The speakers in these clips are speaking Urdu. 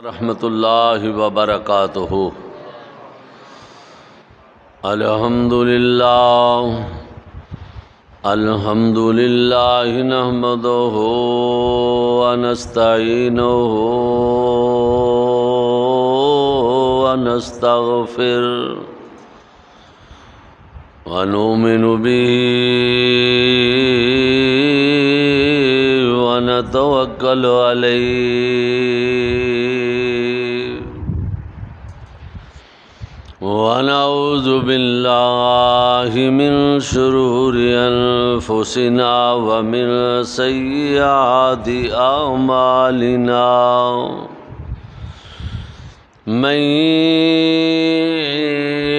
رحمۃ اللہ وبرکاتہ۔ الحمد للہ نحمدہ ونستعینہ ونستغفر ونؤمن بہ ونتوکل علیہ ونعوذ باللہ من شرور انفسنا ومن سیئات اعمالنا من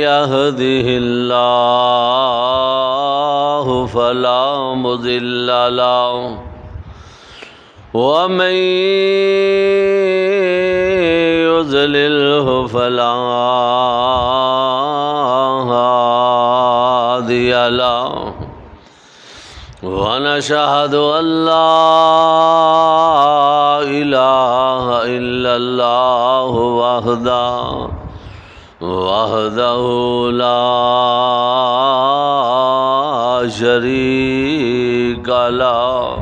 یہدہ اللہ فلا مضل لہ ومن يضلله فلا هادي له ونشهد أن لا إله إلا الله وحده لا شريك له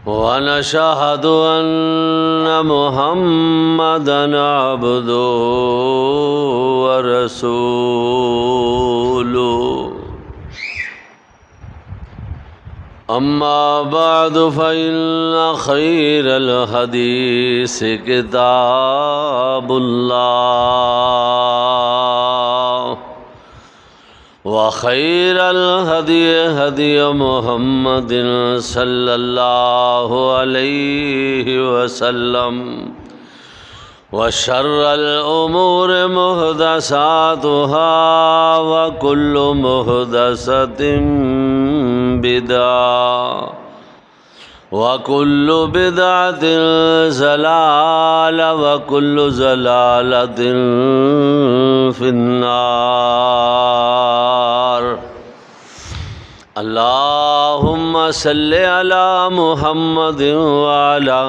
ونشهد أن محمدًا عبده ورسوله أما بعد فإن خير الحديث كتاب الله وخير الهدي هدي محمد صلى الله عليه وسلم وشر الأمور محدثاتها وكل محدثة بدعة وكل بدعة ضلالة وكل ضلالة في النار اللهم صل على محمد وعلى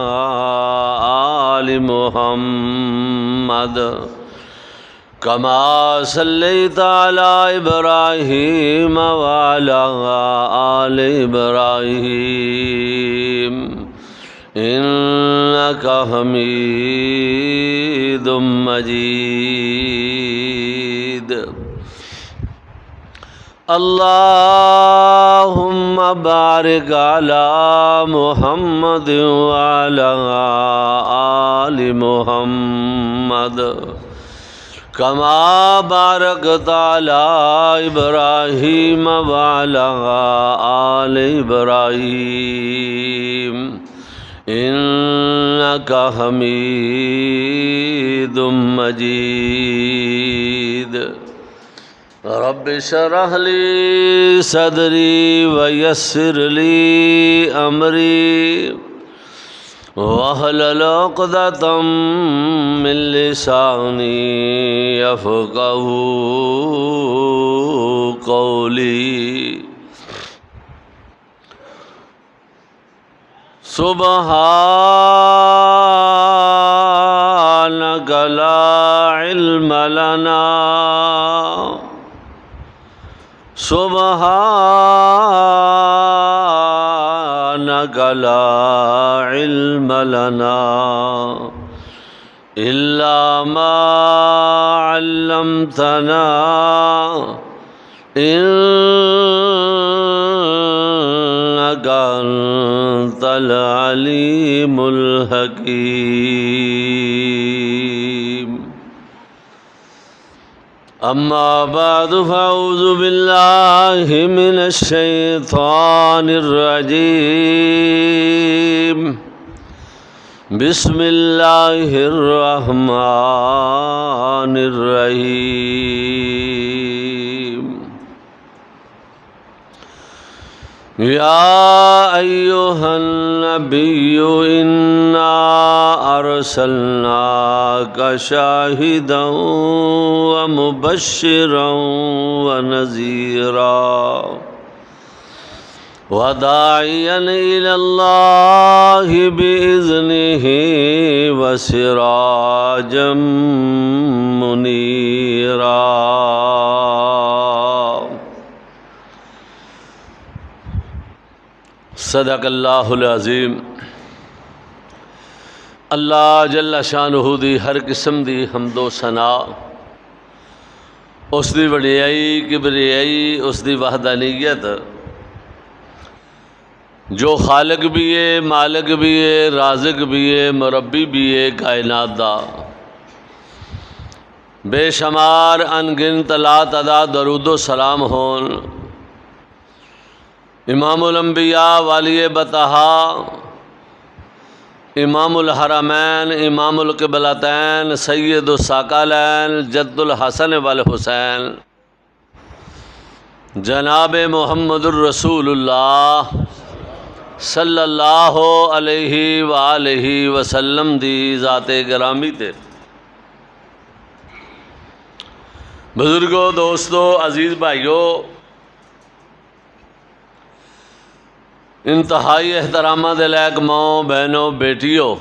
آل محمد كما صليت على إبراهيم وعلى آل إبراهيم إنك حميد مجيد اللهم بارك على محمد وعلى آل محمد كما باركت على إبراهيم وعلى آل إبراهيم إنك حميد مجيد رب اشرح لي صدري ويسر لي أمري واحلل عقدة من لساني يفقهوا قولي سبحانك لا علم لنا سبحانك لا علم لنا إلا ما علمتنا إنك أنت العليم الحكيم أما بعد فأعوذ بالله من الشيطان الرجيم بسم الله الرحمن الرحيم يا أيها النبي إنا أرسلناك شاهدا ومبشرا ونذيرا وداعيا إلى الله بإذنه وسراجا منيرا. صدق اللہ العظیم. اللہ جل شانہ دی ہر قسم دی حمد و ثنا، اس دی وڈیائی کبریائی، اس دی وحدانیت، جو خالق بھی ہے، مالک بھی ہے، رازق بھی ہے، مربی بھی ہے کائنات دا. بے شمار ان گنت لا تعداد درود و سلام ہون امام الانبیاء والی بطحا، امام الحرمین، امام القبلتین، سید الثقلین، جد الحسن والحسین، جناب محمد الرسول اللہ صلی اللہ علیہ وآلہ وسلم دی ذات گرامی تے. بزرگوں، دوستو، عزیز بھائیو، انتہائی احترامات دے لائق ماں بہنوں بیٹیوں،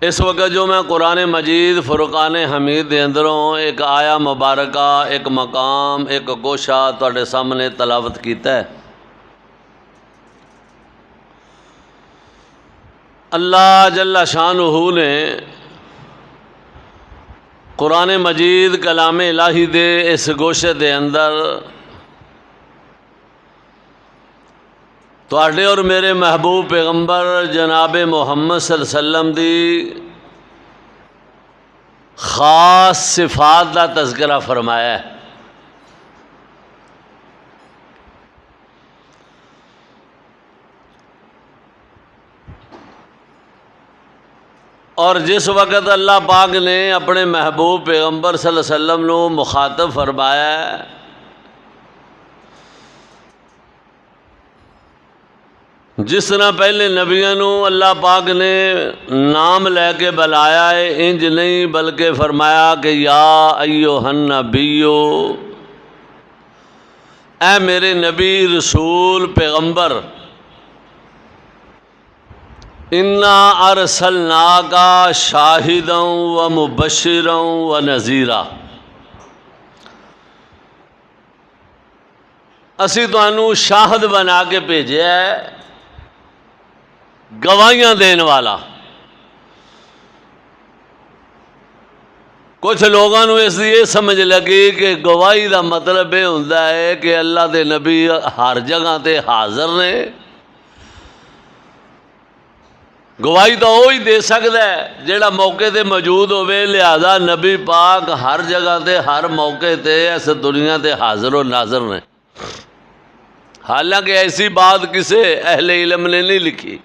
اس وقت جو میں قرآن مجید فرقان حمید دے اندروں ایک آیا مبارکہ، ایک مقام، ایک گوشہ تواڈے سامنے تلاوت کیتا ہے. اللہ جل شانہ نے قرآن مجید کلام الہی دے اس گوشے دے اندر تواڈے اور میرے محبوب پیغمبر جناب محمد صلی اللہ علیہ وسلم دی خاص صفات دا تذکرہ فرمایا ہے. اور جس وقت اللہ پاک نے اپنے محبوب پیغمبر صلی اللہ علیہ وسلم نو مخاطب فرمایا ہے، جس طرح پہلے نبیوں نو اللہ پاک نے نام لے کے بلایا ہے، انج نہیں بلکہ فرمایا کہ یا ایھا النبیو، اے میرے نبی، رسول، پیغمبر، انا ارسلناک شاہدا و مبشرا و نذیرا، اسی تانوں شاہد بنا کے بھیجیا ہے، گواہیاں دین والا. کچھ لوگوں نے اس یہ سمجھ لگی کہ گواہی دا مطلب یہ ہوتا ہے کہ اللہ دے نبی ہر جگہ تے حاضر نے، گواہی تو وہی دے سکتا ہے جیڑا موقع تے موجود ہوئے، لہذا نبی پاک ہر جگہ تے ہر موقع تے اس دنیا تے حاضر و ناظر نے. حالانکہ ایسی بات کسے اہل علم نے نہیں لکھی.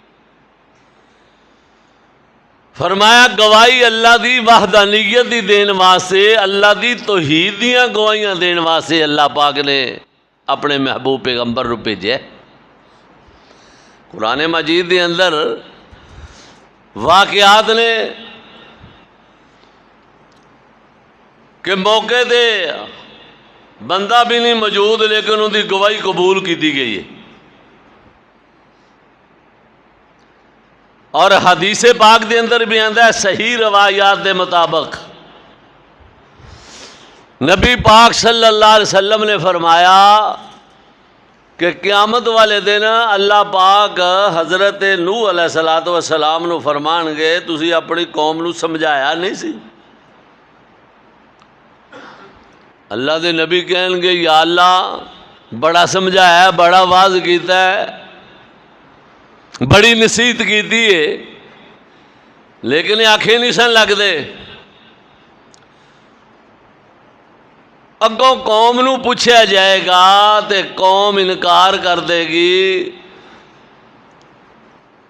فرمایا گواہی اللہ دی وحدانیت دی دین واسطے، اللہ دی توحید دیاں گواہیاں دین واسطے اللہ پاک نے اپنے محبوب پیغمبر رو بھیجے. قرآن مجید دے اندر واقعات نے کہ موقع دے بندہ بھی نہیں موجود لیکن ان دی گواہی قبول کی دی گئی ہے. اور حدیث پاک دے اندر بھی آندا ہے صحیح روایات دے مطابق نبی پاک صلی اللہ علیہ وسلم نے فرمایا کہ قیامت والے دن اللہ پاک حضرت نوح علیہ السلام نو فرمان گے تسی اپنی قوم نو سمجھایا نہیں سی. اللہ دے نبی کہن گے یا اللہ بڑا سمجھایا، بڑا واعظ کیتا ہے، بڑی نصیحت کیتی ہے، لیکن آنکھیں نہیں سن لگ دے. اگوں قوم نو پوچھا جائے گا تے قوم انکار کر دے گی.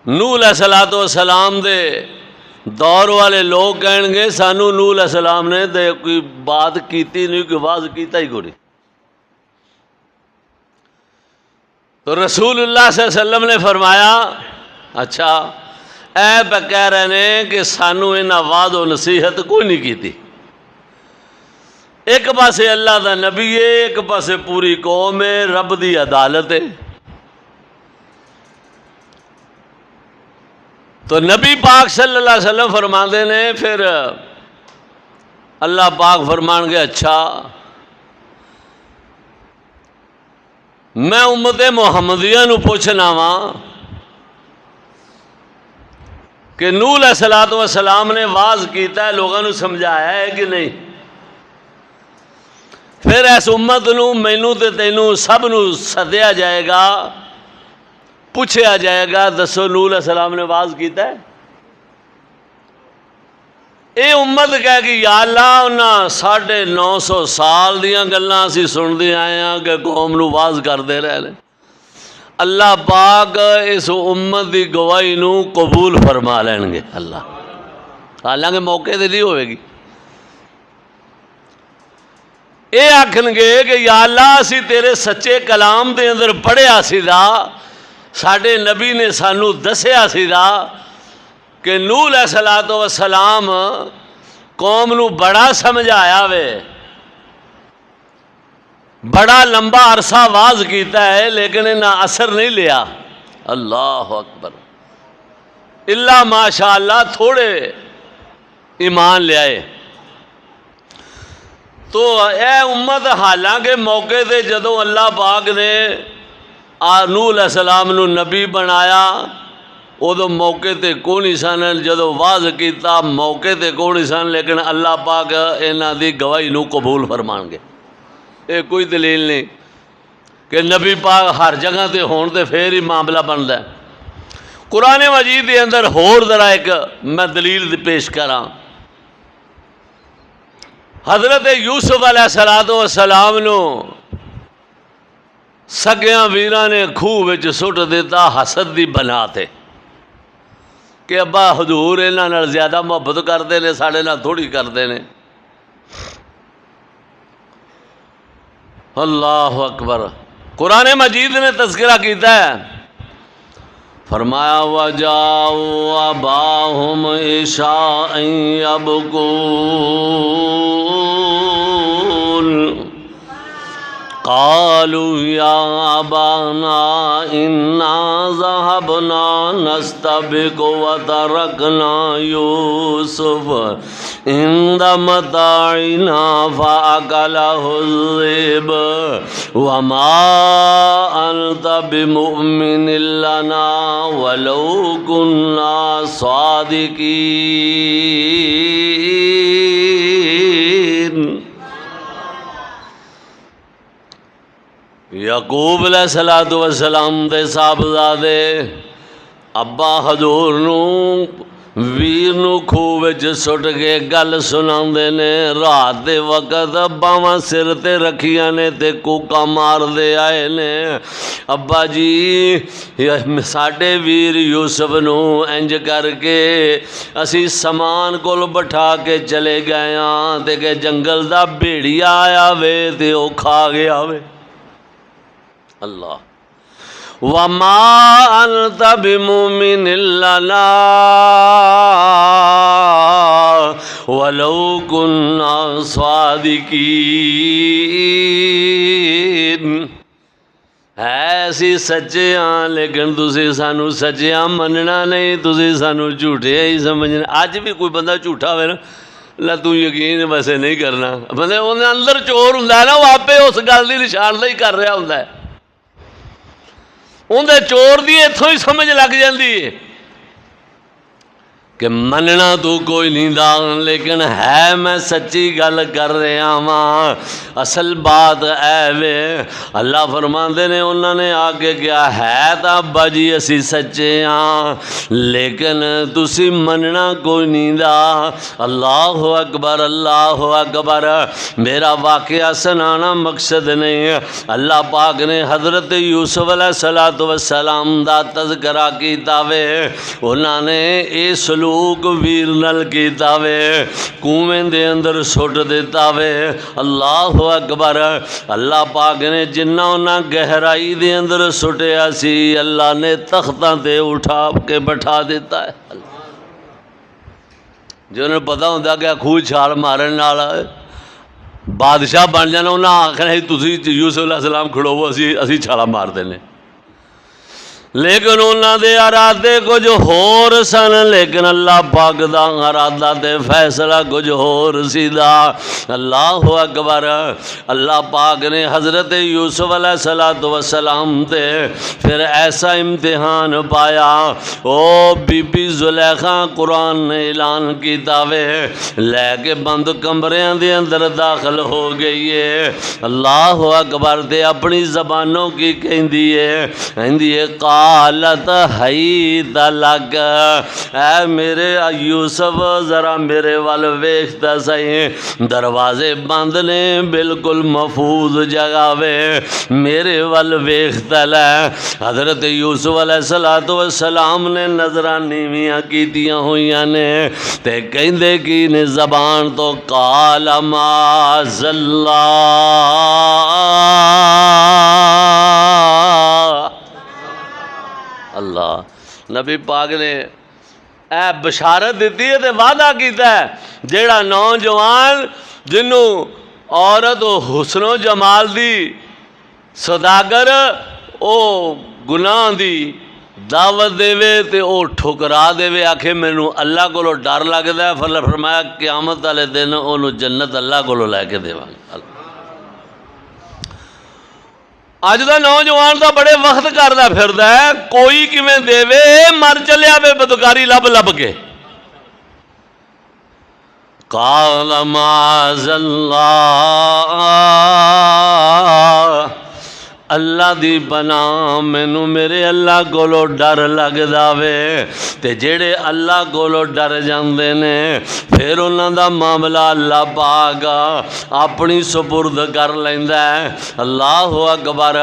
نوح علیہ السلام دے دور والے لوگ کہیں گے سانو نوح علیہ السلام نے تے کوئی بات کیتی نہیں، کوئی واضح کیتا ہی کوئی. تو رسول اللہ صلی اللہ علیہ وسلم نے فرمایا اچھا اے پہ کہہ رہے ہیں کہ سانو انہاں واضح و نصیحت کوئی نہیں کیتی. ایک پاسے اللہ دا نبی ہے، ایک پاسے پوری قوم ہے، رب دی عدالت ہے۔ تو نبی پاک صلی اللہ علیہ وسلم فرماندے نے، پھر اللہ پاک فرمان گے اچھا میں امت محمدیہ نو پوچھنا وا کہ نوح علیہ السلام نے واز کیتا ہے، لوگوں نو سمجھایا ہے کہ نہیں؟ پھر اس امت نو، مینوں تے تینوں سب نو سدیا جائے گا، پوچھا جائے گا دسو نوح علیہ السلام نے واز کیتا ہے؟ اے امت کہے کہ یا اللہ انہاں 950 سال دیاں گلاں اسی سنتے آئے ہیں کہ قوم نو واز کردے رہے ہیں۔ اللہ پاک اس امت دی گواہی نو قبول فرما لین گے اللہ، حالانکہ موقع تے نہیں ہوئے گی۔ اے آکھن گے کہ یا اللہ اسی تیرے سچے کلام دے اندر پڑھیا سی دا، ساڈے نبی نے سانو دسیا سی دا کہ نوح علیہ السلام قوم نو بڑا سمجھایا وے، بڑا لمبا عرصہ واز کیتا ہے، لیکن انہاں اثر نہیں لیا۔ اللہ اکبر، اللہ ماشاء اللہ تھوڑے ایمان لے آئے۔ تو اے امت حالانکہ موقع تے جدوں اللہ پاک نے نوح علیہ السلام نو نبی بنایا ادو موقع تے کون سن، جدو واز کیتا موقع تے کون سن، لیکن اللہ پاک انہاں دی گواہی نو قبول فرمان گے۔ یہ کوئی دلیل نہیں کہ نبی پاک ہر جگہ تے ہون تے پھر ہی معاملہ بنتا ہے۔ قرآن مجید دے اندر ہور ذرا ایک میں دلیل پیش کراں۔ حضرت یوسف علیہ السلام نو سگیاں ویراں نے خوہ وچ سٹ دیتا حسد دی بنا تے کہ ابا حضور انہاں نال زیادہ محبت کرتے ہیں، ساڑے نال تھوڑی کرتے ہیں۔ اللہ اکبر، قرآن مجید نے تذکرہ کیتا ہے، فرمایا وَجَاءُوا أَبَاهُمْ عِشَاءً يَبْكُونَ قالوا يا أبانا إنا ذهبنا نستبق وتركنا يوسف عند متاعنا فأكله الذئب وما أنت بمؤمن لنا ولو كنا صادقين۔ یعقوب علیہ السلام دے صاحبزادے ابا حضور نو ویر نو خوہ وچ سٹ کے گل سناندے نے، رات دے وقت باواں سر تے رکھیاں نے تے کوکا مار دے آئے نے، ابا جی ساڈے ویر یوسف نو انج کر کے اسی سامان کول بٹھا کے چلے گئے ہاں تے کہ جنگل دا بھیڑیا آیا وے تے او کھا گیا وے۔ اللہ وَمَا أَنْتَ بِمُؤْمِنٍ لَنَا وَلَوْ كُنَّا صَادِقِينَ، ایسی سچے ہاں لیکن تسی سانو سچے ہاں مننا نہیں، تسی سانو جھوٹے ہی سمجھنا۔ اج بھی کوئی بندہ جھوٹا ہوئے نا اللہ تو یقین ویسے نہیں کرنا، بندے انہیں اندر چور ہوں نا، وہ آپ اس گل کی نشاندہی کر رہا ہوں، اندر چور دی اتوں ہی سمجھ لگ جاندی ہے کہ مننا تو کوئی نہیں دا، لیکن ہے میں سچی گل کر رہا ہاں، اصل بات اے وے اللہ فرماندے نے انہوں نے آگے کیا ہے تا ابا جی اسی سچے ہاں لیکن تسی مننا کوئی نہیں دا۔ اللہ اکبر، اللہ اکبر۔ میرا واقعہ سنانا مقصد نہیں، اللہ پاک نے حضرت یوسف علیہ السلام دا تذکرہ کیتا وے، انہوں نے اے سلوک ویر نل کیتا وے، کنویں دے اندر سٹ دیتا وے۔ اللہ اکبر۔ اللہ پاک نے جنہ انہاں گہرائی دے اندر سٹیا سی اللہ نے تختاں تے اٹھا کے بٹھا دیتا ہے۔ جنہوں نے پتہ ہوتا کہ خوہ چھال مارن والا ہے، بادشاہ بن جانا، انہیں آخنا تسی یوسف علیہ السلام کھڑو اسی چھالا مار دینے، لیکن انہوں دے ارادے کچھ ہور سن، لیکن اللہ پاک دا ارادہ تے فیصلہ کچھ ہور سیدھا۔ اللہ اکبر۔ اللہ پاک نے حضرت یوسف علیہ السلام تے پھر ایسا امتحان پایا، او بی بی زلیخا قرآن نے اعلان کیتا وے لے کے بند کمریاں دے اندر داخل ہو گئی ہے۔ اللہ اکبر۔ تے اپنی زبانوں کی کہندی ہے قالت حیت لک، اے میرے یوسف ذرا میرے وال ویکھتا سہی، دروازے بند نے بالکل محفوظ جگہ وے، میرے وال ویکھتا لے۔ حضرت یوسف علیہ السلام نے نظراں نیویاں کیتیاں ہوئیاں نے تے کہندے کی نے زبان تو قال معاذ اللہ، اللہ نبی پاک نے اے بشارت دیتی ہے تے وعدہ کیتا ہے، جیڑا نوجوان جنوں عورت و حسن و جمال دی صداگر او گناہ دی دعوت دے وے تے او ٹھکرا دے وے، آکھے مینوں اللہ کولو ڈر لگدا ہے، فرمایا قیامت والے دن اونوں جنت اللہ کولو لے کے دیواں گے۔ اج دا نوجوان دا بڑے وقت کردا پھردا ہے، کوئی کیویں دے وے مر چلیا وے بدکاری لب لب کے۔ قال معاذ اللہ، اللہ دی پناہ مینوں میرے اللہ کولو ڈر لگدا وے، تے جڑے اللہ کولو ڈر جاندے نے پھر انہاں دا معاملہ اللہ پاک اپنی سپرد کر لیندا ہے۔ اللہ اکبر۔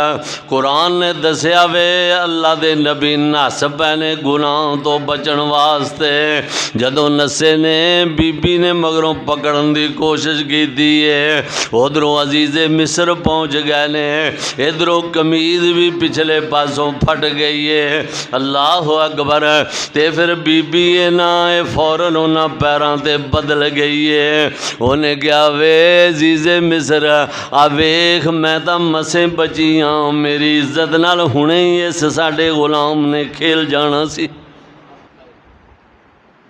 قرآن نے دسیا وے اللہ دے نبی نس پینے گناہ تو بچن واسطے، جدوں نسے نے بی بی نے مگروں پکڑن دی کوشش کیتی ہے، ادھروں عزیز مصر پہنچ گئے نے، ادھروں قمیض بھی پچھلے پاسوں پھٹ گئی ہے۔ اللہ اکبر۔ تے پھر بی بی نا فوراً انہاں پیراں تے بدل گئی ہے، انہیں کیا وے عزیز مصر آ ویکھ میں تاں مسیں بچیاں، میری عزت نال ہنے ہی اس ساڈے غلام نے کھیل جانا سی۔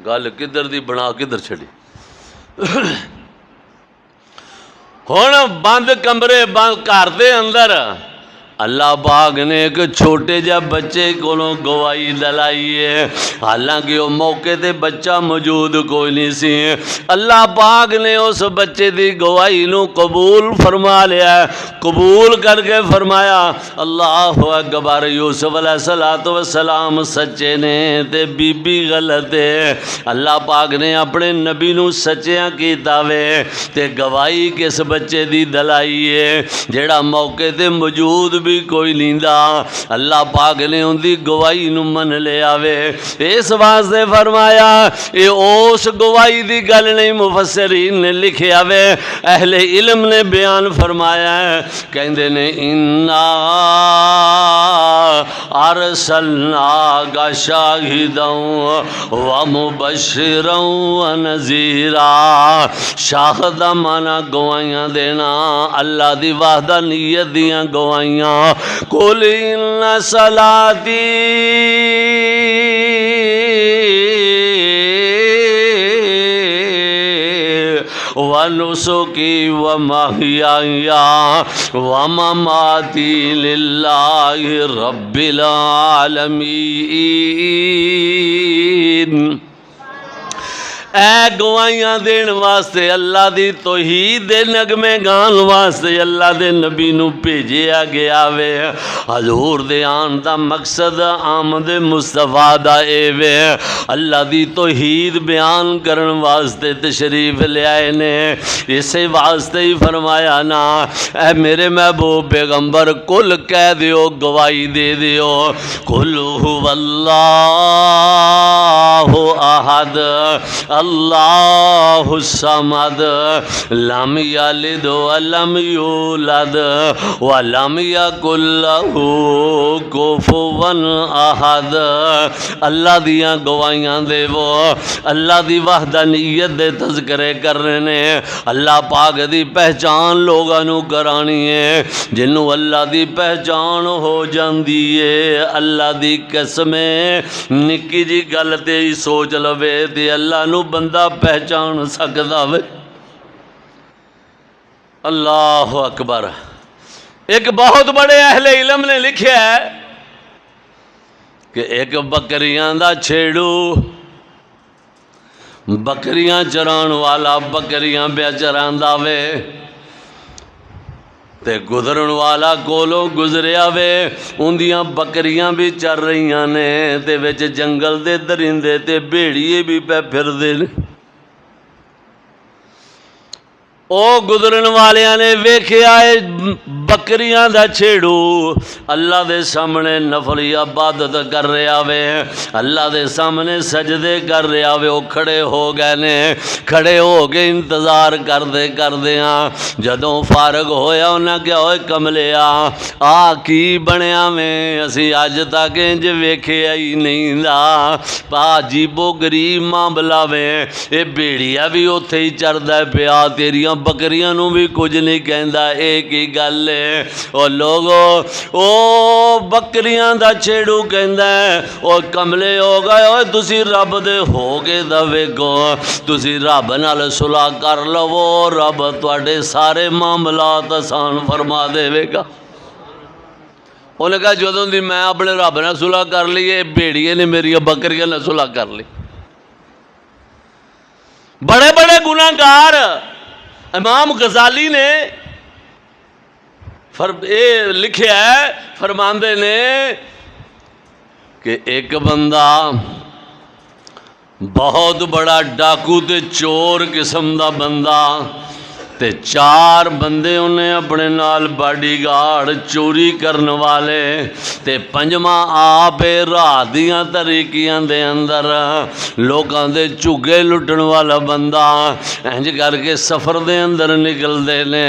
گل کدھر دی بنا کدھر چھڑی۔ ہن بند کمرے بند گھر دے اندر اللہ پاک نے ایک چھوٹے جا بچے کولوں گواہی دلائی ہے، حالانکہ وہ موقع تے بچہ موجود کوئی نہیں سی، اللہ پاک نے اس بچے دی گواہی نو قبول فرما لیا ہے، قبول کر کے فرمایا اللہ اکبر، یوسف علیہ السلام سچے نے تے بی بی غلط ہے۔ اللہ پاک نے اپنے نبی نو سچیاں کیتا وے تے گواہی کس بچے دی دلائی ہے جیڑا موقع تے موجود بھی کوئی لیندا، اللہ پاک نے ان دی گواہی نو من لیا وے۔ اس واسطے فرمایا اے اس گواہی دی گل نہیں، مفسرین نے لکھیا وے، اہل علم نے بیان فرمایا ہے، کہندے نے انا ارسلناک شاہدا ومبشرا ونذیرا۔ شاہد مانا گواہیاں دینا، اللہ دی وحدانیت دیاں گواہیاں۔ قل ان صلاتی ونسکی ومحیائی ومماتی للہ رب العالمین۔ اے گواہیاں دین واسطے اللہ دی توحید دے نغمے گان واسطے اللہ دے نبی نو بھیجیا گیا وے۔ حضور دے آن دا مقصد آمد مصطفیٰ دا اے وے، اللہ دی توحید بیان کرن واسطے تشریف لے آئے نے، اسے واسطے ہی فرمایا نا اے میرے محبوب پیغمبر کل کہہ دیو، گواہی دے دیو، قل هو اللہ اللہ احد اللہ الصمد لم یلد ولم یولد ولم یکن لہ کفوا احد۔ اللہ دیاں گواہیاں دے وہ اللہ دی وحدانیت دے تذکرے کرنے نے، اللہ پاک دی پہچان لوگاں نو کرانی ہے۔ جنوں اللہ دی پہچان ہو جاندی ہے، اللہ دی قسم نکی جی گل تے ہی سوچ لوے تے اللہ نو بندہ پہچان سکدا وے۔ اللہ اکبر۔ ایک بہت بڑے اہل علم نے لکھیا ہے کہ ایک بکریاں دا چھیڑو، بکریاں چران والا بکریاں پہ چراندا وے تے گزرن والا کولوں گزریا وے، اندیاں بکریاں بھی چر رہیاں نے تے وچ جنگل دے درندے تے بھیڑیے بھی پہ پھر دے۔ او گزرن والیاں نے ویکھیا اے بکریاں دا چھیڑو اللہ دے سامنے نفل عبادت کر رہا وے، اللہ دے سامنے سجدے کر رہا وے۔ او کھڑے ہو گئے نے، کھڑے ہو کے انتظار کردے ہاں جدوں فارغ ہویا انہاں کہا اوے کملیا آ کی بنیا میں اسی اج تک انج ویکھیا ہی نہیں دا، عجیب و غریب معاملہ وے، اے بیڑیا بھی اوتھے ہی چردا ہے پیا، تیریاں بکریاں نو بھی کچھ نہیں کہندا، ایک ہی گل ہے۔ او لوگو او بکریاں دا چھیڑو کہندا ہے او کملے ہو گئے، اوے تسی رب دے ہو کے دا ویکھو، تسی رب نال صلح کر لو، رب تواڈے سارے معاملات آسان فرما دے گا۔ انہوں نے کہا جدوں دی میں اپنے رب نال صلح کر لی ہے بھیڑیے نے میری بکریاں نال صلح کر لی۔ بڑے بڑے گناہ گار امام غزالی نے لکھیا ہے، فرماندے نے کہ ایک بندہ بہت بڑا ڈاکو تے چور قسم دا بندہ تے چار بندے انہیں اپنے نال باڈی گارڈ چوری کرن والے تے پنجواں آپ رات دیاں طریقیاں دے اندر لوکاں دے چگے لٹن والا بندہ انج کر کے سفر دے اندر نکل دے نے۔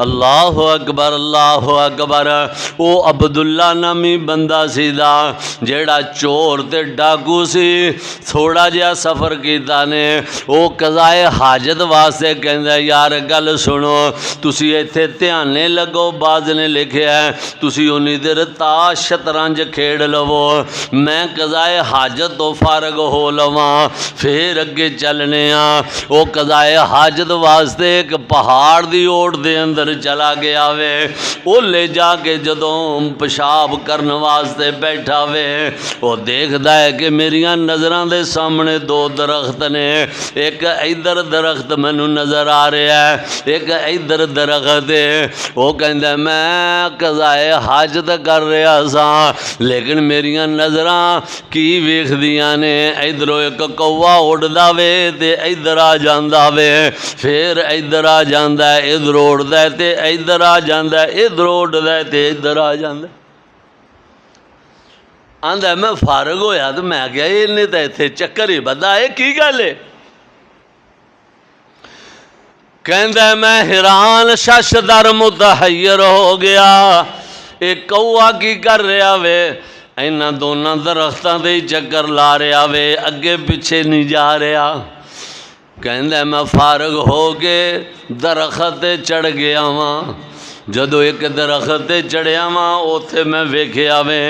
اللہ اکبر اللہ اکبر۔ او عبداللہ نامی بندہ سی دا جیڑا چور تے ڈاکو سی، تھوڑا جہا سفر کیتا نے، او قضائے حاجت واسطے کہندا یار گل سنو تسی ایتھے دھیانے لگو، بعض نے لکھیا ہے تسی اونی دیر تاش شطرنج کھیڑ لو، میں قضائے حاجت تو فارغ ہو لواں پھر اگے چلنے ہاں۔ وہ قضائے حاجت واسطے ایک پہاڑ دی اوٹ دے اندر چلا گیا وے، وہ لے جا کے جدوں پیشاب کرن واسطے بیٹھا وے، وہ دیکھدا ہے کہ میریاں نظراں دے سامنے دو درخت نے، ایک ادھر درخت مینوں نظر آ رہا ہے ایک ادھر درخت ہے۔ وہ کہندا ہے میں قضائے حاجت کر رہا سا لیکن میریاں نظراں کی ویکھدیاں نے، ادھروں ایک کوا اڑدا وے تے ادھر آ جاندا وے، پھر ادھر آ جاندا ہے، ادھر اڑدا ہے تے ادھر آ جاندا ہے، ادھر اڑدا ہے تے ادھر آ جاندا ہے۔ آندا ہے میں فارغ ہویا تو میں کہا انہیں تے ایتھے چکر ہی بدا ہے، کی گل ہے؟ کہندا ہے میں حیران شش در متحیر ہو گیا، ایک کوا کی کر رہا وے، اینا دونوں درختاں دے چکر لا رہا وے، اگے پیچھے نہیں جا رہا۔ کہندا ہے میں فارغ ہو کے درخت چڑھ گیا ہاں، جدو ایک درخت چڑھیا وا اوتھے میں ویکھیا وے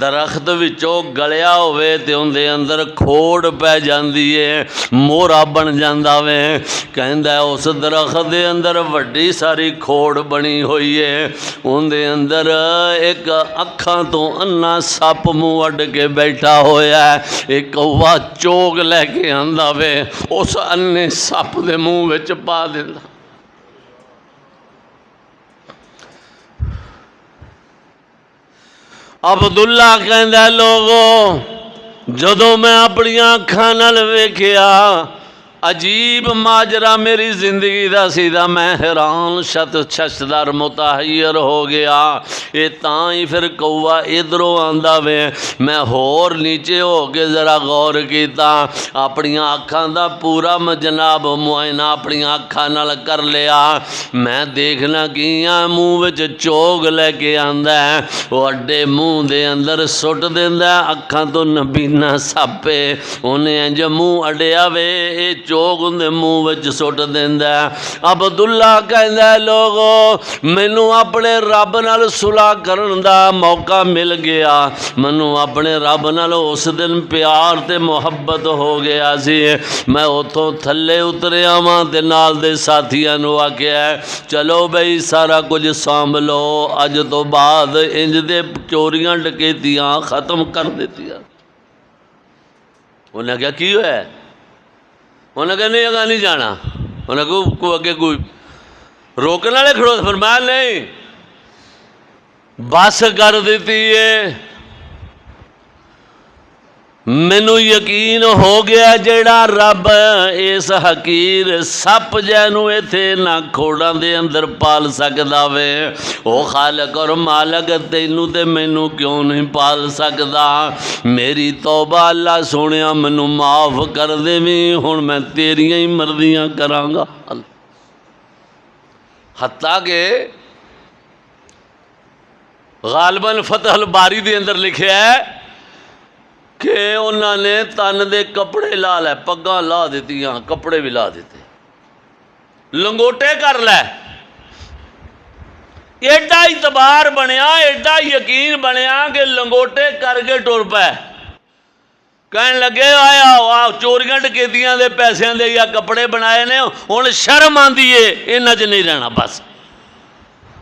درخت وچوں گلیا ہوئے تے ان دے اندر کھوڑ پہ جاندی ہے، مورا بن جاندا وے۔ کہندا ہے اس درخت دے اندر وڈی ساری کھوڑ بنی ہوئی ہے، ان دے اندر ایک اکھاں تو انا سپ منہ اڈ کے بیٹھا ہویا ہے، ایک کوا چوگ لے کے آندا وے اس انے سپ دے منہ وچ پا دیندا۔ عبداللہ کہندا لوگو جدوں میں اپنی آنکھاں نال ویکھیا عجیب ماجرا میری زندگی دا سیدھا میں حیران ششدر متحیر ہو گیا یہ تاں ہی پھر کوا ادھروں آندا وے میں ہور نیچے ہو کے ذرا غور کیتا اپنی اکھاں دا پورا جناب معائنہ اپنی اکھاں نال کر لیا میں دیکھنا کیاں منہ وچ چوگ لے کے آندا ہے وہ اڈے منہ دے اندر سٹ دیندا ہے اکھاں تو نبینا ساپے انہیں انج منہ اڈیا وے چوگ اندے منہ وچ سٹ دیندا ہے عبداللہ کہندا ہے لوگو مینوں اپنے رب نال صلح کرن دا موقع مل گیا مینوں اپنے رب نال اس دن پیار تے محبت ہو گیا سی میں اتوں تھلے اتریا واں تے نال دے ساتھیاں نوں آکھیا چلو بھئی سارا کچھ سانبھ لو اج تو بعد انج دے چوریاں ڈکیتیاں ختم کر دیتیاں انہیں کہا کی ہویا ہے انہیں کہا نہیں اگاں نہیں جانا انہیں کہا اگے کوئی روکنے والے کھڑو فرمایا نہیں بس کر دیتی ہے مینوں یقین ہو گیا جیڑا رب اس حقیر سپ جینوں ایتھے نہ کھوڑاں دے اندر پال سکدا وے او خالق اور مالک تینوں تے مینوں کیوں نہیں پال سکدا میری توبہ اللہ سونیا مینوں معاف کر دیویں ہن میں تیریاں ہی مرضیاں کراں گا حتیٰ کہ غالباً فتح الباری دے اندر لکھیا ہے کہ انہوں نے تن دے کپڑے لا لے پگاں لا دیتیاں کپڑے بھی لا دیتے لنگوٹے کر لے ایڈا اعتبار بنیا ایڈا یقین بنیا کہ لنگوٹے کر کے ٹر پائے کہنے لگے آیا چوریاں ڈکیتیاں دے پیسیاں دے یا کپڑے بنائے نے ہن شرم آندی ہے انہاں چ نہیں رہنا بس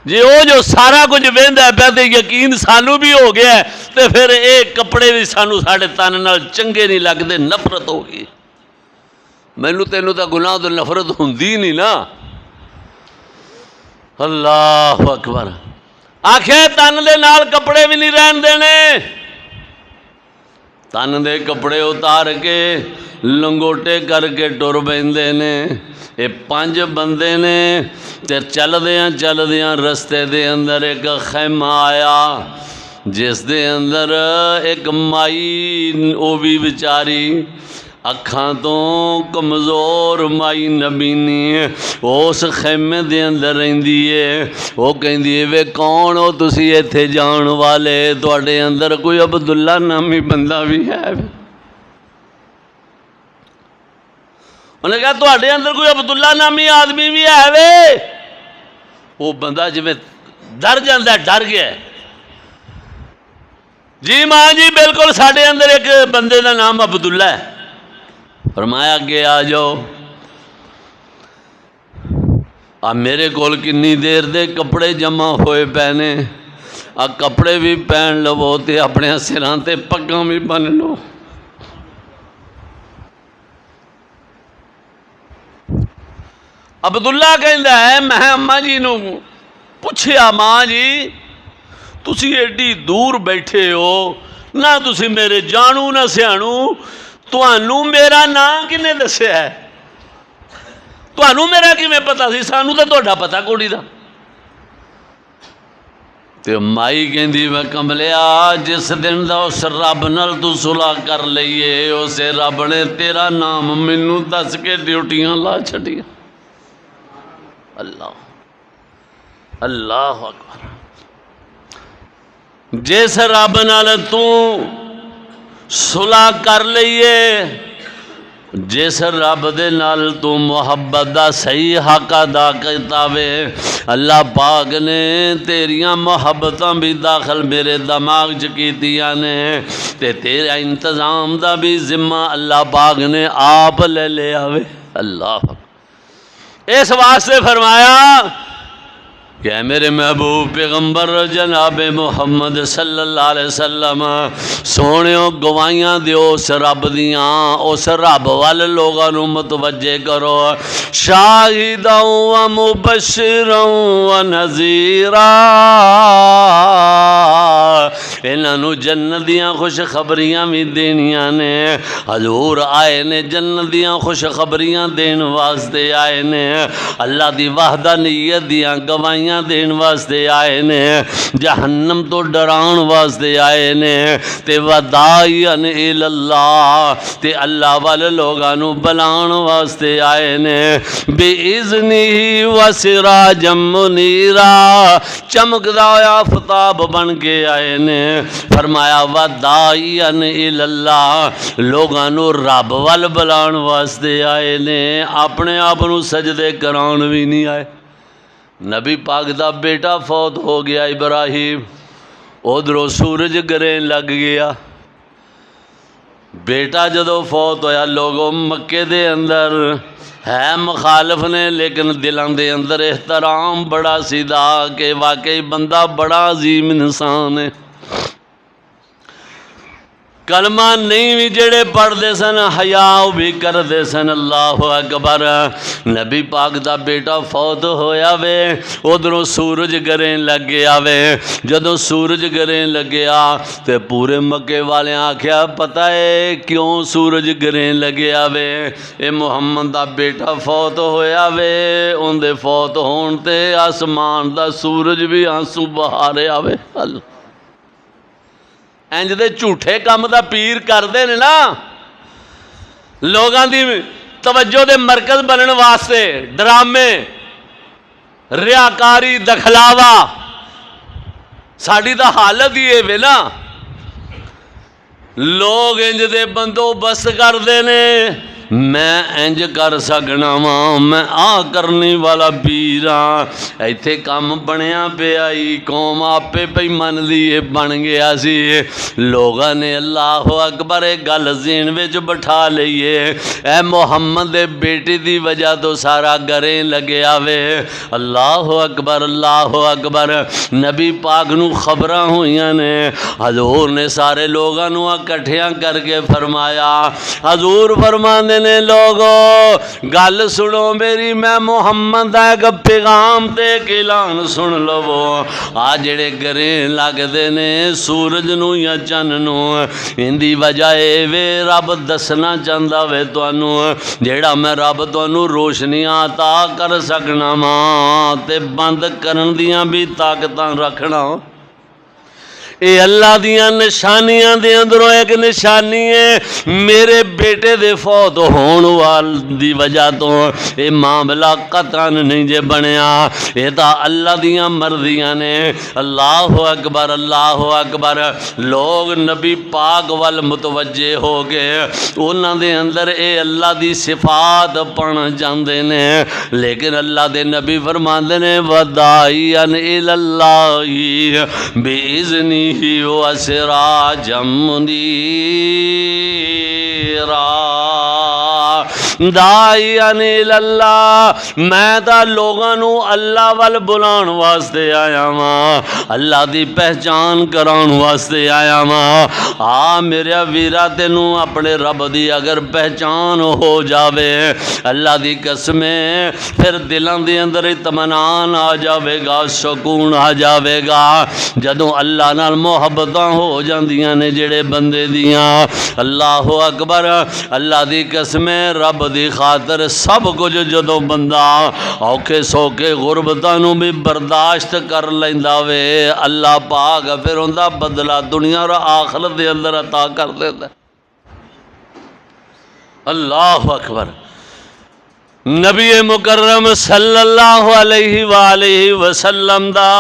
جی وہ جو سارا کچھ وہدا پیا تو یقین سانو بھی ہو گیا ہے تو پھر یہ کپڑے بھی سانو ساڑھے تن نال چنگے نہیں لگتے نفرت ہو گئی مینوں تینوں تو گناہ تو نفرت ہوندی نہیں نا اللہ اکبر آخے تن دے نال کپڑے بھی نہیں رہن دینے تن دے کپڑے اتار کے لنگوٹے کر کے ٹر پیندے نے یہ 5 بندے نے تے چلدیاں رستے دے اندر ایک خیمہ آیا جس دے اندر ایک مائی وہ بھی بیچاری اکھاں تو کمزور مائی نبینی اس خیمے دے اندر رہندی ہے وہ کہندی ہے وے کون ہو تسی ایتھے جان والے تواڈے اندر کوئی عبداللہ نامی بندہ بھی ہے انہیں کہا تواڈے اندر کوئی عبداللہ نامی آدمی بھی ہے وے وہ بندہ جی میں ڈر جاندہ ہے ڈر گیا ہے جی ماں جی بالکل ساڑھے اندر ایک بندے دا نام عبداللہ ہے فرمایا کہ آ جاؤ میرے کول کنی دیر دے کپڑے جمع ہوئے پہنے کپڑے بھی پہن لو تے اپنے سراں تے پگاں بھی بن لو عبداللہ کہندا ہے میں اماں جی نوں پوچھیا ماں جی تسی ایڈی دور بیٹھے ہو نہ تسی میرے جانو نہ سیانو تانوں میرا نام کنے دسیا ہے تانوں میرا کیویں پتا سی سانوں تے تہاڈا پتا کوئی دا تے مائی کہندی میں کملیا جس دن دا اس رب نال تو صلح کر لئیے اسے رب نے تیرا نام مینوں دس کے ڈیوٹیاں لا چھڈیاں اللہ اکبر جس رب نال تو صلح کر لئیے جس رب دے نال تو محبت دا صحیح حق ادا کیتا وے اللہ پاک نے تیریاں محبتاں بھی داخل میرے دماغ چ کیتیاں نے تے تیرا انتظام دا بھی ذمہ اللہ پاک نے آپ لے لیا وے اللہ اس واسطے فرمایا کہ اے میرے محبوب پیغمبر جناب محمد صلی اللہ علیہ وسلم سونیو گوائیاں دیو اس رب دیاں اس رب والے لوگاں نو متوجہ کرو شاہداں و مبشراں و نذیراں انہاں نو جنت دیاں خوشخبریاں بھی دینیاں نے۔ حضور آئے نے جنت دیاں خوشخبریاں دین واسطے آئے نے، اللہ دی وحدانیت دیاں گواہیاں دین واسطے آئے نے، جہنم تو ڈران واسطے آئے نے، تے وداعیاً اللہ تے اللہ والے لوگاں نو بلان واسطے آئے نے، بِإِذْنِهِ وَسِرَاجًا مُنِيرًا چمکدا ہویا آفتاب بن کے آئے نے۔ فرمایا وداعیاً اللہ لوگاں نو رب وال بلان واسطے آئے نے، اپنے آپ نو سجدے کران بھی نہیں آئے۔ نبی پاک دا بیٹا فوت ہو گیا ابراہیم، ادھروں سورج گرین لگ گیا۔ بیٹا جدو فوت ہویا لوگوں مکے دے اندر ہے مخالف نے، لیکن دلان دے اندر احترام بڑا سیدھا کہ واقعی بندہ بڑا عظیم انسان ہے۔ کلمہ نہیں بھی جڑے پڑھ دے سن، حیاء بھی کر دے سن۔ اللہ اکبر۔ نبی پاک دا بیٹا فوت ہویا وے، ادھروں سورج گرین لگ گیا وے۔ جدوں سورج گرین لگیا تے پورے مکے والے آکھیا پتہ ہے کیوں سورج گرین لگیا وے؟ اے محمد دا بیٹا فوت ہویا وے، ان دے فوت ہون تے آسمان دا سورج بھی آنسو بہا رہا وے۔ اللہ انج دے جھوٹے کام دا پیر کردے نے نا، لوگاں دی توجہ دے مرکز بنن واسطے ڈرامے، ریاکاری، دکھلاوا۔ ساڈی دا حالت ہی وے نا، لوگ انج دے بندوبست کردے نے، میں انج کر سکنا وا، میں آ کرنے والا پیر ہاں۔ ایتھے کام بنیا پیا ہی، قوم آپے پئی من دی بن گیا سی۔ لوگاں نے اللہ اکبر گل ذہن وچ بٹھا لئیے، اے محمد دے بیٹی دی وجہ تو سارا گرین لگیا وے۔ اللہ اکبر، اللہ اکبر۔ نبی پاک نو خبراں ہوئیاں نے، حضور نے سارے لوگاں نو اکٹھیاں کر کے فرمایا، حضور فرماندے نے لوگو گل سنو میری، میں محمد دا ایک پیغام تے ایک اعلان سن لو۔ آ جڑے گرین لگ دے نے سورج نو یا چن نو، ان دی وجہ اے وے رب دسنا چاہندا وے تانوں، جیڑا میں رب تانوں روشنی عطا کر سکنا وا تے بند کرن دیاں بھی طاقتاں رکھنا۔ اے اللہ دیاں نشانیاں دے اندروں ایک نشانی ہے، میرے بیٹے دے فوت ہون وال دی وجہ تو اے معاملہ قطعاً نہیں جے بنیا، اے تا اللہ دیاں مرضیاں نے۔ اللہ اکبر، اللہ اکبر۔ لوگ نبی پاک وال متوجہ ہو گئے، انہاں دے اندر اے اللہ دی صفات پڑھ جاندے نے، لیکن اللہ دے نبی فرماندے نے وداعیاً اللہ بِإِذْنِهِ وَسِرَاجًا مُنِيرًا داعیاً اللہ، میں تا لوگاں نو اللہ وال بلان واسطے آیا ماں، اللہ دی پہچان کران واسطے آیا ماں۔ آ میرے ویرا تینو اپنے رب دی اگر پہچان ہو جاوے، اللہ دی قسمیں، پھر دلان دی اندر اطمینان آ جاوے گا، سکون آ جاوے گا۔ جدوں اللہ نال محبتاں ہو جاندیاں نے جڑے بندے دیاں، اللہ اکبر، اللہ دی قسمیں، رب دی خاطر سب کچھ جدوں بندہ اوکھے سوکھے غربتاں نو بھی برداشت کر لیندا وے، اللہ پاک پھر اوندا بدلہ دنیا اور آخرت دے اندر عطا کر دیندا۔ اللہ اکبر۔ نبی مکرم صلی اللہ علیہ وآلہ وسلم دا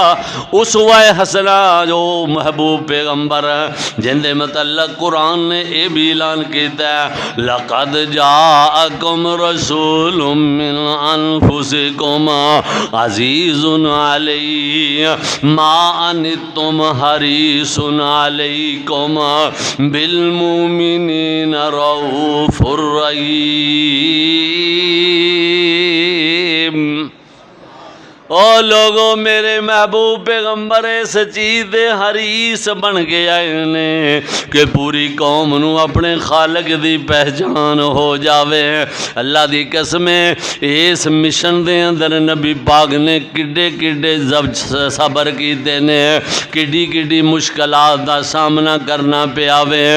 اسوہ حسنہ جو محبوب پیغمبر جن دے متعلق قرآن نے اے بھی اعلان کیتا ہے، لَقَدْ جَاءَكُمْ رَسُولٌ مِّنْ أَنفُسِكُمْ عَزِيزٌ عَلَيْهِ مَا أَنِتُّمْ حَرِيصٌ عَلَيْكُمْ بِالْمُؤْمِنِينَ رَءُوفٌ رَحِيمٌ۔ او لوگوں میرے محبوب پیغمبر اس چیز دے حریص بن کے آئے نے کہ پوری قوم نو اپنے خالق دی پہچان ہو جاوے۔ اللہ دی قسم اس مشن دے اندر نبی پاک نے کڈے کڈے صبر کیتے نے، کڈی کڈی مشکلات دا سامنا کرنا پیا وے۔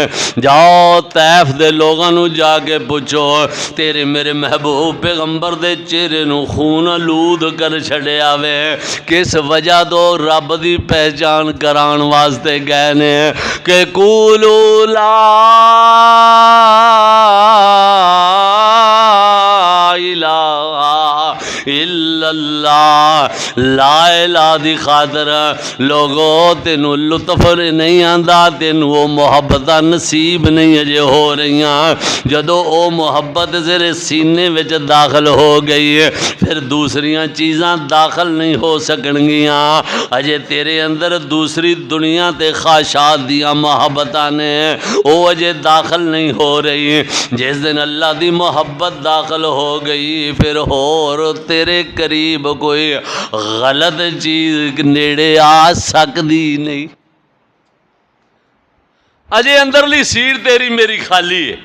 جاؤ طیف دے لوگاں نو جا کے پوچھو تیرے میرے محبوب پیغمبر دے چہرے نو خون آلود کر چھڑیا وے، کس وجہ تو رب دی پہچان کران واسطے گئے نے کہ قولوا لا الہ الا اللہ، لا الہ دی خاطر لوگوں تینوں لطف نہیں آندا، تینوں وہ محبت نصیب نہیں اجے ہو رہیاں۔ جدو او محبت تیرے سینے وچ داخل ہو گئی ہے پھر دوسریاں چیزاں داخل نہیں ہو سکنگیاں، اجے تیرے اندر دوسری دنیا تے خواہشات دیاں محبتاں نے او اجے داخل نہیں ہو رہی۔ جس دن اللہ دی محبت داخل ہو گئی پھر اور تیرے قریب کوئی غلط چیز نیڑے آ سکتی نہیں۔ اجے اندرلی سیٹ تیری میری خالی ہے،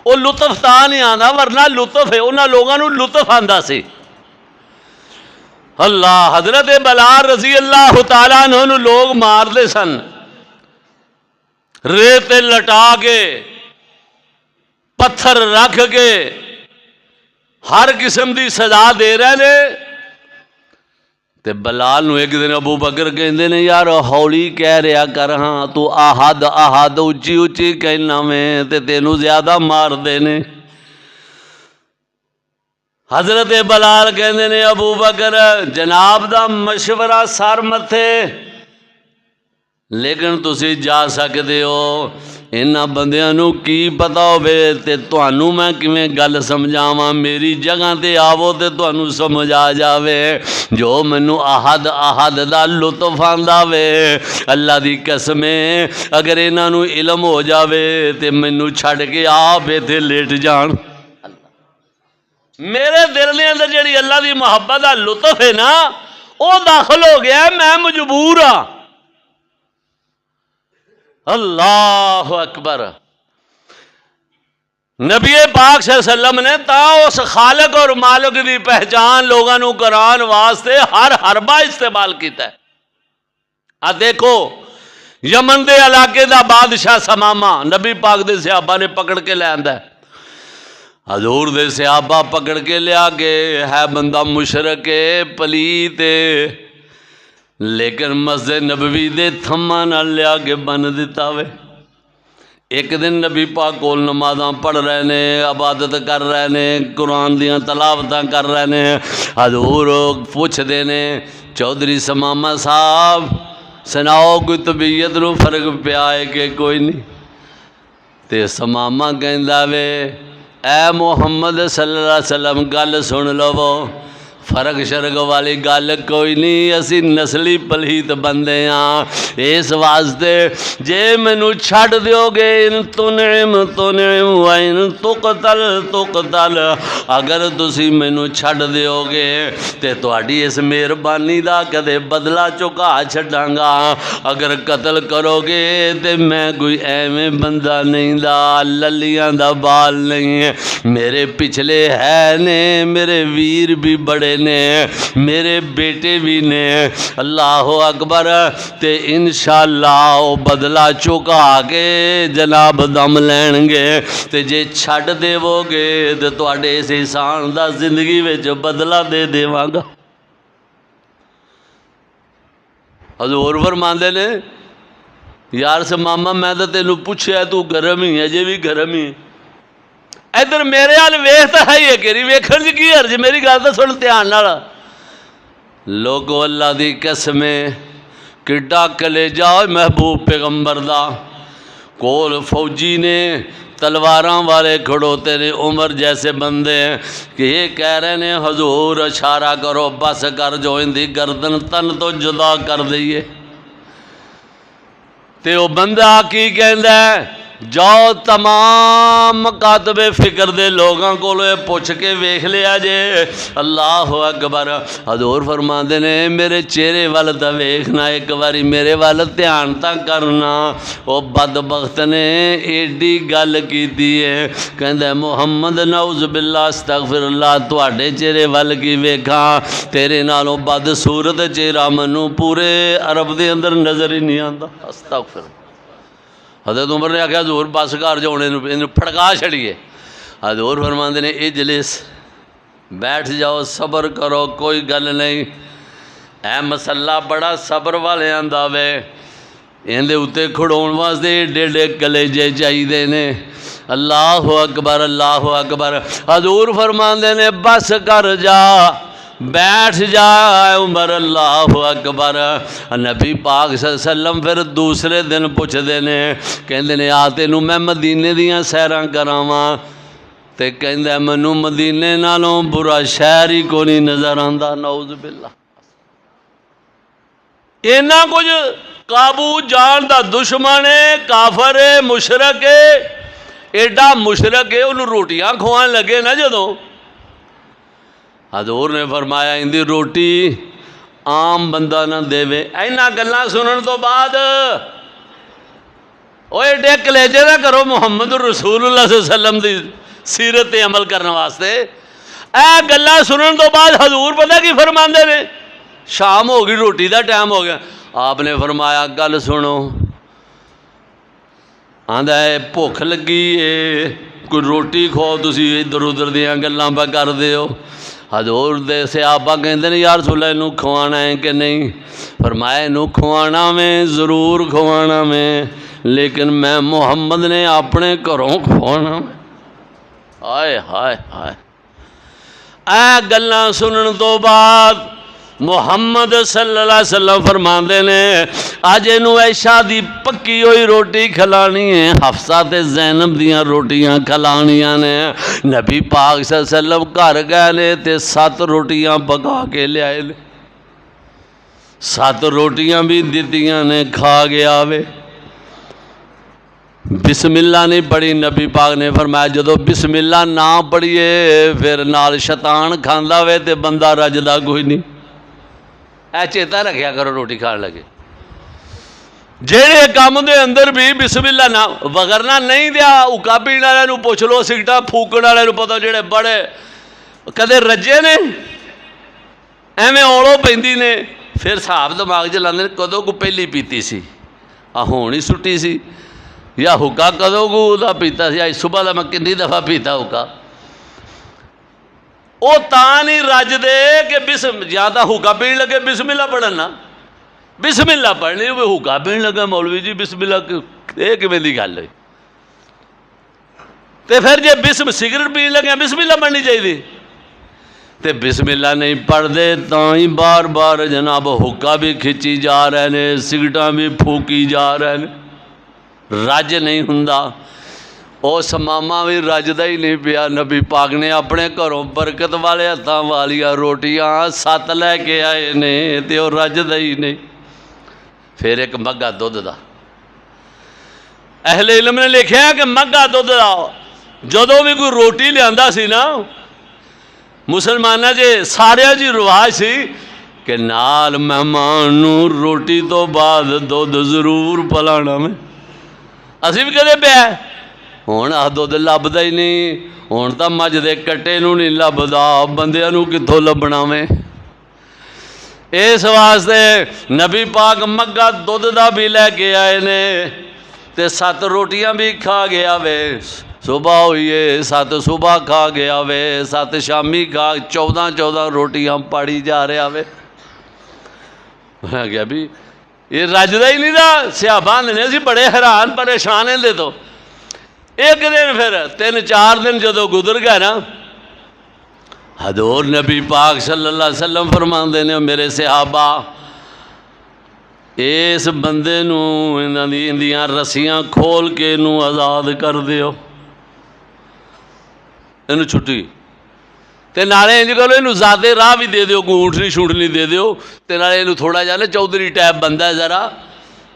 وہ لطف تا نہیں آندا، ورنہ لطف ہے انہاں لوگاں نو لطف آندا سی۔ اللہ حضرت بلال رضی اللہ تعالیٰ عنہ نو لوگ مار دے سن، ریت لٹا کے پتھر رکھ کے ہر قسم دی سزا دے رہے نے، تے بلال نو ایک دن ابو بکر کہندے نے یار ہولی کہہ رہا کر، ہاں تو احد احد اچھی اچھی کہنا میں تے تینوں زیادہ مار دے نے۔ حضرت بلال کہندے نے ابو بکر جناب دا مشورہ سر متھے، لیکن تسی جا سکتے ہو، انہاں بندیاں نو کی پتہ ہوے تے تانوں میں کیویں گل سمجھاواں، میری جگہ تے آوو تے تانوں سمجھ آ جاوے۔ جو مینوں احد احد دا لطف آندا وے اللہ دی قسم اگر انہاں نو علم ہو جاوے تے مینوں چھڈ کے آپ ایتھے لیٹ جان۔ میرے دل دے اندر جڑی اللہ دی محبت دا لطف ہے نا وہ داخل ہو گیا ہے، میں مجبور ہاں۔ اللہ اکبر۔ نبی پاک صلی اللہ علیہ وسلم نے تا اس خالق اور مالک دی پہچان لوگاں نو کران واسطے ہر حربہ استعمال کیتا ہے۔ دیکھو یمن دے علاقے دا بادشاہ سمامہ نبی پاک دے صحابہ نے پکڑ کے لے آندا ہے، حضور دے صحابہ پکڑ کے لیا کے ہے بندہ مشرک ہے پلیت ہے، لیکن مسجد نبوی دے تھما نہ لیا کے بن دیتا وے۔ ایک دن نبی پاک کول نمازاں پڑھ رہے نے، عبادت کر رہے نے، قرآن دیاں تلاوتاں کر رہے نے، حضور پوچھ دے نے چودھری سمامہ صاحب سناؤ کوئی طبیعت نو فرق پیا ہے کہ کوئی نہیں؟ تے سمامہ کہندا وے اے محمد صلی اللہ علیہ وسلم گل سن لو، فرق شرق والی گل کوئی نہیں، اسی نسلی پلیت بندے ہاں، اس واسطے جے مینوں چھڈ دیو گے ان تنعم تنعم وان تقتل تقتل، اگر تسی مینوں چھڈ دیو گے تے تہاڈی اس مہربانی دا کدے بدلہ چکا چھڈاں گا، اگر قتل کرو گے تے میں کوئی ایویں بندہ نہیں دا للیاں دا بال نہیں ہے، میرے پچھلے ہے نے، میرے ویر بھی بڑے نے، میرے بیٹے بھی نے، اللہ اکبر، تے انشاءاللہ وہ بدلہ چکا کے جناب دم لین گے، تے جے چھڈ دیو گے تے تواڈے اس احسان دا زندگی وچ بدلہ دے دیواں گا۔ حضور فرماندے نے یار سمامہ میں تے تینوں پوچھیا تو گرم ہی ہے، جے بھی گرم ہی ادھر میرے حال ویخ تو ہے ہی کہ ویکھن جی کی عرض، میری گل تو سن دھیان نال۔ لوگو اللہ دی قسم کڈا کلیجا محبوب پیغمبر دا، کول فوجی نے تلواراں والے کھڑوتے نے، عمر جیسے بندے ہیں کہ یہ کہہ رہے نے حضور اشارہ کرو بس کر جو ان دی گردن تن تو جدا کر دئیے، تے وہ بندہ کی کہندا ہے جاؤ تمام مکاتب فکر دے لوگاں کو پوچھ کے ویکھ لیا جے۔ اللہ اکبر۔ حضور فرماندے نے میرے چہرے وال تا ویکھنا، ایک باری میرے وال دھیان تا کرنا۔ وہ بدبخت نے ایڈی گل کیتی ہے، کہندا ہے محمد نعوذ باللہ استغفر اللہ، تواڈے چہرے وال کی ویکھاں، تیرے نالوں بد صورت چہرہ منوں پورے عرب دے اندر نظر ہی نہیں آندا۔ استغفر۔ حضرت عمر نے آخیا حضور بس گھر جاؤ، انہوں پھڑکا چھڑیے۔ حضور فرماندے نے اجلس، بیٹھ جاؤ، صبر کرو، کوئی گل نہیں، اے مسئلہ بڑا صبر والے آندا وے، اندے اتے کھڑون واسطے ایڈے ایڈے کلیجے چاہیے نے۔ اللہ اکبر، اللہ اکبر۔ حضور فرماندے نے بس کر جا، بیٹھ جا عمر۔ اللہ اکبر۔ نبی پاک صلی اللہ علیہ وسلم پھر دوسرے دن پوچھتے ہیں، کہندے نے آ تینوں میں مدینے دیاں سیراں کراواں، تے کہندا مینوں مدینے نالوں برا شہر ہی کو نہیں نظر آندا۔ نعوذ باللہ۔ اینا کچھ قابو جان دا دشمن ہے، کافر ہے، مشرک ہے، ایڈا مشرک ہے، انہوں روٹیاں کھوان لگے نا جدوں، حضور نے فرمایا اندی روٹی عام بندہ نہ دے وے۔ اینا گلاں سنن تو بعد اوہ ایڈے کلیجے نہ کرو محمد رسول اللہ صلی اللہ علیہ وسلم دی سیرت عمل کرنے واسطے۔ اے گلاں سنن تو بعد حضور پتہ کی فرماندے نے، شام ہو گئی، روٹی دا ٹائم ہو گیا، آپ نے فرمایا گل سنو، آندا ہے بھوک لگی ہے، کوئی روٹی کھاؤ، تسی ادھر ادھر دیاں گلاں پہ کر دیو۔ حضور دے صحابہ کہندے نے یا رسول اللہ انہوں کھوانا ہے کہ نہیں؟ فرمایا انہوں کھوانا میں، ضرور کھوانا میں، لیکن میں محمد نے اپنے گھروں کھوانا میں۔ ہائے ہائے ہائے۔ اے گلاں سنن تو بعد محمد صلی اللہ علیہ وسلم فرماندے نے اج اینوں عشاء دی پکی ہوئی روٹی کھلانی ہے، حفصہ تے زینب دیاں روٹیاں کھلانیاں نے۔ نبی پاک صلی اللہ علیہ وسلم گھر گئے نے تے 7 روٹیاں پکا کے لے آئے نے، 7 روٹیاں بھی دتیاں نے، کھا گیا وے۔ بسم اللہ نہیں پڑھی، نبی پاک نے فرمایا جدو بسم اللہ نہ پڑھیے پھر نال شیطان کھاندا وے تے بندہ رجدا کوئی نہیں۔ اے چیتا رکھیا کرو روٹی کھان لگے، جیڑے کام دے اندر بھی بسم اللہ نہ، وگرنہ نہیں دیا اکا پیڑ والے نو پوچھ لو، سگٹا پھوکن والے نو پتہ، جڑے بڑے کدے رجے نے ایویں اوڑو پیندی نے، پھر صاحب دماغ چلاندے نے کدوں کو پہلی پیتی سی، ہون ہی سٹی سی، یا حکا کدوں کو دا پیتا سی، صبح دا میں کنی دفعہ پیتا حکا۔ وہ تا نہیں رج دے کہ بسم یا تا حکا پین لگے بسم اللہ پڑھنا، بسم اللہ پڑھنی وہ حکا پین لگا مولوی جی بسم اللہ، یہ کیویں دی گل ہے؟ تے پھر جے بسم سگریٹ پین لگے بسم اللہ پڑھنی چاہیے، تے بسم اللہ نہیں پڑھ دے تاں ہی بار بار جناب حکا بھی کھچی جا رہے نے، سگریٹاں بھی پھوکی جا رہے نے، رج نہیں ہوندا۔ او سماما بھی رجدا ہی نہیں پیا۔ نبی پاک نے اپنے گھروں برکت والے ہاتھاں والیاں روٹیاں 7 لے کے آئے نے تے او رجدا ہی نہیں۔ پھر ایک مگا دودھ دا، اہل علم نے لکھیا کہ مگا دودھ دا جدوں بھی کوئی روٹی لیاندا سی نا، مسلماناں جے سارے جی رواج سی کہ نال مہمان نوں روٹی تو بعد دودھ ضرور پلانا میں۔ اسی بھی کدے پیا ہوں آ دودھ لبدا ہی نہیں، ہوں تو مجھ دے کٹے نوں نہیں لبدا، بندیاں نوں کتھوں لبنا میں۔ اس واسطے نبی پاک مگا دودھ دا بھی لے کے آئے نے تے 7 روٹیاں بھی کھا گیا وے، صبح ہوئی ہے 7 صبح کھا گیا وے، 7 شامی کھا، 14 روٹیاں پاڑی جا رہا وے۔ میں کہا بھی یہ رجدا ہی نہیں دا، صحابہ نے اسی بڑے حیران پریشان ہیں دے تو۔ ایک دن پھر 3-4 دن جدو گزر گئے نا، حضور نبی پاک صلی اللہ علیہ وسلم فرماندے نے میرے صحابہ اس بندے نو اندیاں رسیاں کھول کے انہوں آزاد کر دیو، انہوں چھٹی تے نالے انج کرو انہوں ذاتے راہ بھی دے دیو، کوئی اونٹنی شونٹنی دے دیو تے نالے انہوں تھوڑا جانے چودھری ٹائپ بندہ ہے ذرا،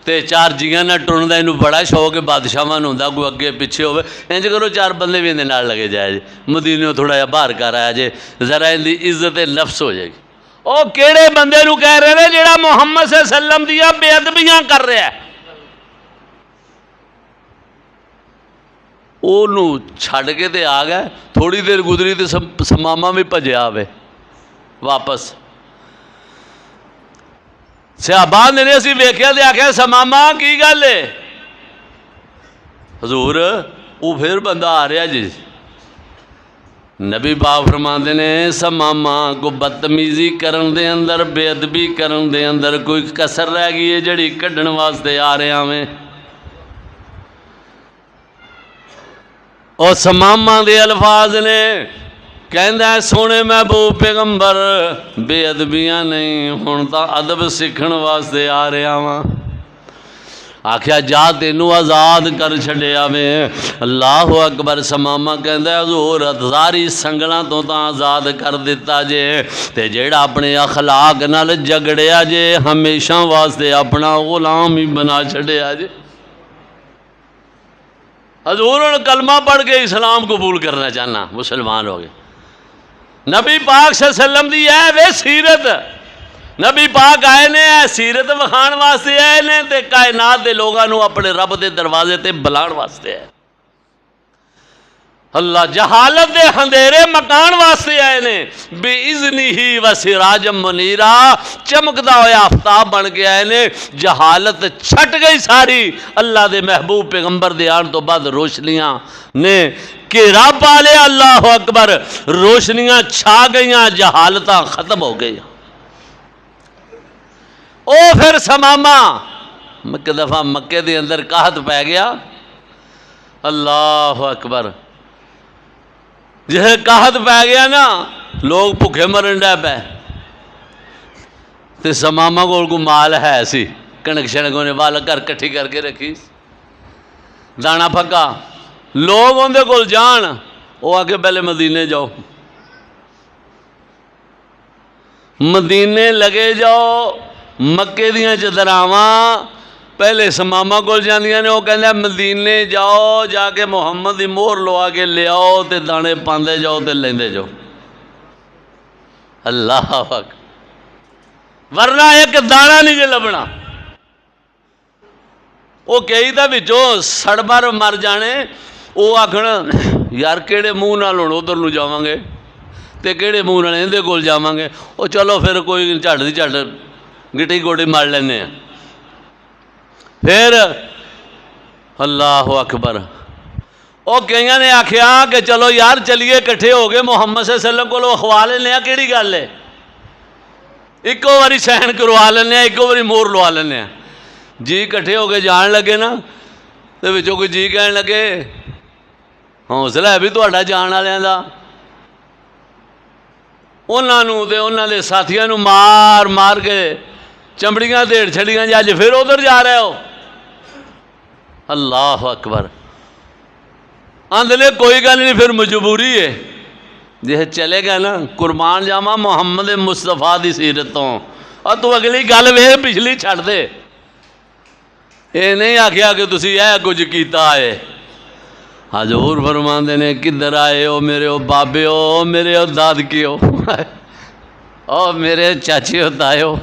تے چار جیاں نہ ٹرن دا اینو بڑا شوق ہے، بادشاہاں نوں ہوندا کوئی اگے پیچھے ہوے، انج کرو چار بندے بھی اندے نال لگے جائے جی، مدینے تھوڑا جہا باہر کر آیا جے، ذرا اندی عزت نفس ہو جائے گی۔ او کیڑے بندے نو کہہ رہے نے جڑا محمد صلی اللہ علیہ وسلم دیاں بے ادبیاں کر رہا ہے، او چھڈ کے تے آ گئے، تھوڑی دیر گزری تے سماما بھی بھجیا آوے واپس۔ صحابہ نے اسی ویکھیا تے آکھیا سماما کی گل ہے؟ حضور وہ پھر بندہ آ رہا جی۔ نبی پاک فرماندے نے سماما کو بدتمیزی کرن دے اندر، بے ادبی کرن دے اندر کوئی کسر رہ گئی ہے جڑی کڈن واسطے آ رہا میں۔ اور سماما دے الفاظ نے کہندا ہے سونے محبوب پیغمبر بے ادبیاں نہیں، ہن تاں ادب سیکھن واسطے آ رہا واں۔ آکھیا جا تینوں آزاد کر چھڈیا میں۔ اللہ اکبر۔ سماما کہندا ہے حضور ساری سنگلاں تو تاں آزاد کر دیتا جے، تے جیڑا اپنے اخلاق نال جگڑیا جے ہمیشہ واسطے اپنا غلام ہی بنا چھڈیا جے۔ حضور کلمہ پڑھ کے اسلام قبول کرنا چاہنا، مسلمان ہو گئے۔ نبی پاک صلی اللہ علیہ وسلم دی ہے وے سیرت، نبی پاک آئے نے سیرت وکھان واسطے آئے نے تے کائنات دے لوگاں نو اپنے رب دے دروازے تے بلان واسطے آئے۔ اللہ جہالت دے اندھیرے مکان واسطے آئے نے، بے اذنی ہی و سراج منیرا، چمکدا ہویا آفتاب بن کے آئے نے۔ جہالت چھٹ گئی ساری، اللہ دے محبوب پیغمبر دے آن تو بعد روشنیاں نے گھیرا پا لیا۔ اللہ اکبر۔ روشنیاں چھا گئیاں، جہالتاں ختم ہو گئی۔ او پھر سماما ایک دفعہ مکے دے اندر قحط پہ گیا۔ اللہ اکبر۔ جہے قحط پہ گیا نا لوگ بھوکے مرن ڈے پے، تے سماما کو مال ہے سی، کنک شنک نے وال کر کٹھی کر کے رکھی، دانا پھکا، لوگ اندے کول جان، وہ آ کے پہلے مدینے جاؤ، مدینے لگے جاؤ، مکے دیاں چدراواں پہلے سماما کول جاندیاں نے، وہ کہندا مدینے جاؤ جا کے محمد دی مہر لوا کے لے آؤ تے دانے پاندے جاؤ تے لیندے جاؤ۔ اللہ اکبر۔ ورنہ ایک دانا نہیں جے لبنا۔ وہ کئی دا وچوں سڑ مر جانے، وہ آکھن یار کیڑے منہ نال ہن ادھر نوں جاواں گے تے کیڑے منہ نال ایندے کول جاواں گے، وہ چلو پھر کوئی جھٹ دی جھٹ گٹی گوڑی مار لینے ہیں۔ پھر اللہ اکبر۔ وہ کئیاں نے آکھیا کہ چلو یار چلیے کٹھے ہو گئے محمد صلی اللہ علیہ وسلم کو اخوا لینے ہیں، کیڑی گل ہے، ایکو واری سین کروا لینے ہیں، ایکو واری مور لوا لینے ہیں۔ جی کٹھے ہو کے جان لگے نا تے وچوں کوئی جی کہن لگے حوصلہ ہے بھی تہاڈا جان والیاں دا، انہاں نوں تے انہاں دے ساتھیاں نوں مار مار کے چمڑیاں دیڑ چھڑیاں جی اج پھر ادھر جا رہے ہو۔ اللہ اکبر۔ آندھنے کوئی گل نہیں، پھر مجبوری ہے، جی چلے گئے نا قربان جاواں محمد مصطفیٰ دی سیرتوں، اور تو اگلی گل وے پچھلی چھڑ دے، یہ نہیں آکھیا کہ تسی اے کچھ کیتا ہے۔ حضور فرماندے نے کدھر آئے ہو میرے او بابے ہو، میرے او دادکے ہو، او میرے چاچے ہو تائے ہو۔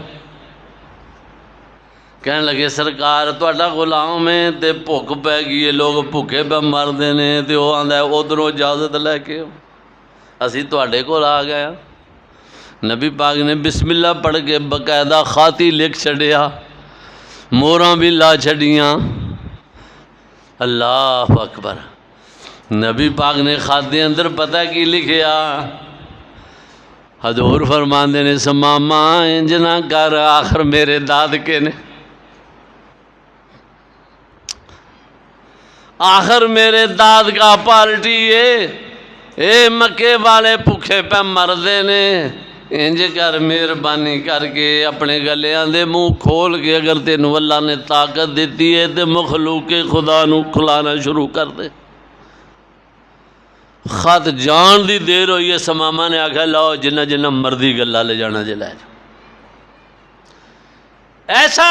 کہنے لگے سرکار تہاڈا غلام ہے تے بھوک پہ گئی ہے، لوگ بھوکے پہ مردے نے، تے وہ آندا ہے ادھروں اجازت لے کے اسی تہاڈے کول آ گیا۔ نبی پاک نے بسم اللہ پڑھ کے باقاعدہ خاتی لکھ چھڑیا، موراں بھی لا چھڑیاں۔ اللہ اکبر۔ نبی پاک نے خط دے اندر پتہ کی لکھیا؟ حضور فرماندے نے سماما انج نہ کر، آخر میرے دادکے نے، آخر میرے داد کا پارٹی ہے، اے مکے والے بھوکے پہ مردے نے، انج کر مہربانی کر کے اپنے گلیاں دے منہ کھول کے، اگر تینوں اللہ نے طاقت دیتی ہے تے مخلوق خدا نو کھلانا شروع کر دے۔ خط جان دی دیر ہوئی ہے، سماما نے آکھا لاؤ جنہ جنہ مردی گلہ لے جانا جے لے جاؤ۔ ایسا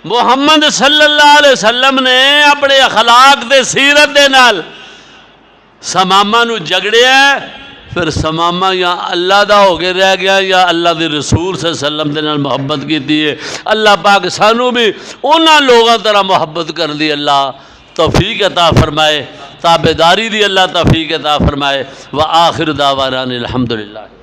محمد صلی اللہ علیہ وسلم نے اپنے اخلاق دے سیرت دے نال سماما نو جگڑیا ہے، پھر سماما یا اللہ دا ہو کے رہ گیا یا اللہ دے رسول صلی اللہ علیہ وسلم دے نال محبت کیتی ہے۔ اللہ پاک سانو بھی انہاں لوگاں طرح محبت کر دی اللہ توفیق عطا فرمائے، تابعداری دی اللہ توفیق عطا فرمائے۔ وآخر دعوانا الحمدللہ۔